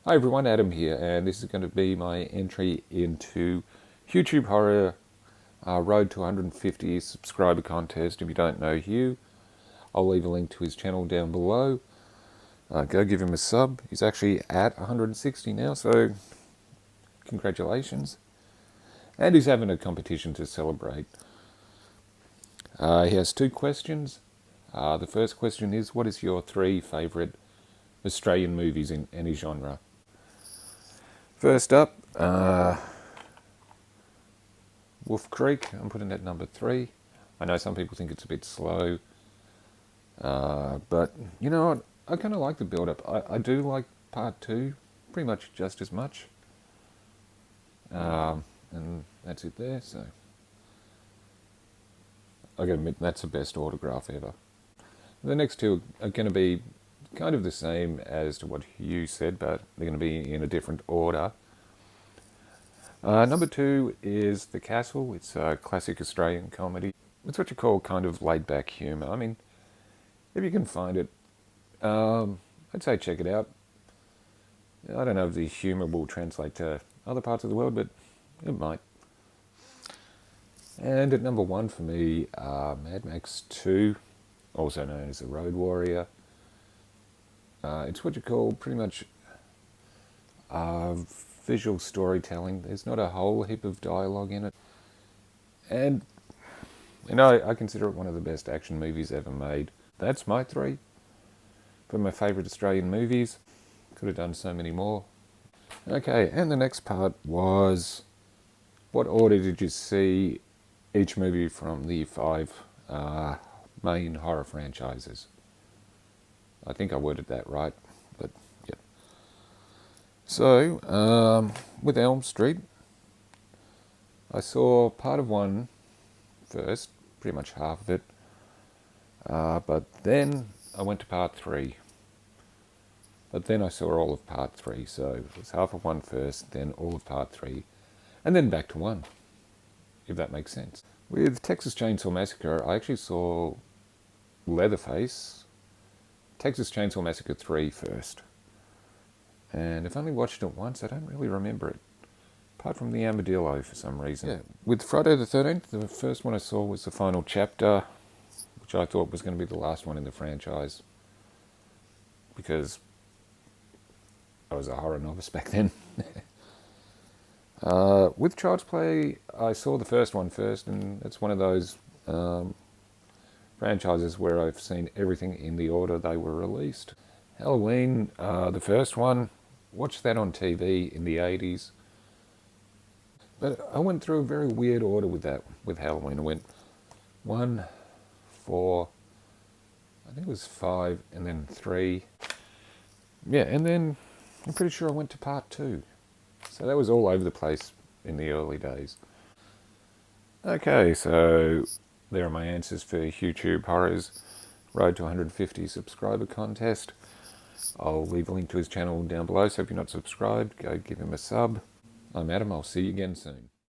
Hi everyone, Adam here, and this is going to be my entry into YouTube Horror Road to 150 subscriber contest. If you don't know Hugh, I'll leave a link to his channel down below. Go give him a sub. He's actually at 160 now, so congratulations. And he's having a competition to celebrate. He has two questions. The first question is, what is your three favourite Australian movies in any genre? First up, Wolf Creek. I'm putting at number 3. I know some people think it's a bit slow, but you know what? I kind of like the build-up. I do like part 2 pretty much just as much, and that's it there. So I gotta admit, that's the best autograph ever. The next two are going to be kind of the same as to what you said, but they're going to be in a different order. Number 2 is The Castle. It's a classic Australian comedy. It's what you call kind of laid-back humour. I mean, if you can find it, I'd say check it out. I don't know if the humour will translate to other parts of the world, but it might. And at number 1 for me, Mad Max 2, also known as The Road Warrior. It's what you call pretty much visual storytelling. There's not a whole heap of dialogue in it. And, you know, I consider it one of the best action movies ever made. That's my 3 for my favourite Australian movies. Could have done so many more. Okay, and the next part was, what order did you see each movie from the 5 main horror franchises? I think I worded that right, but yeah. So, with Elm Street, I saw part of 1 first, pretty much half of it, but then I went to part 3. But then I saw all of part 3, so it was half of 1 first, then all of part 3, and then back to 1, if that makes sense. With Texas Chainsaw Massacre, I actually saw Leatherface, Texas Chainsaw Massacre 3 first. And I've only watched it once, I don't really remember it. Apart from the Armadillo for some reason. Yeah. With Friday the 13th, the first one I saw was the final chapter, which I thought was going to be the last one in the franchise. Because I was a horror novice back then. With Child's Play, I saw the first one first, and it's one of those franchises where I've seen everything in the order they were released. Halloween, the first one, watched that on TV in the 80s. But I went through a very weird order with that, with Halloween. I went 1, 4, I think it was 5, and then 3. Yeah, and then I'm pretty sure I went to part 2. So that was all over the place in the early days. Okay, so there are my answers for YouTube Horror's Road to 150 subscriber contest. I'll leave a link to his channel down below, so if you're not subscribed, go give him a sub. I'm Adam, I'll see you again soon.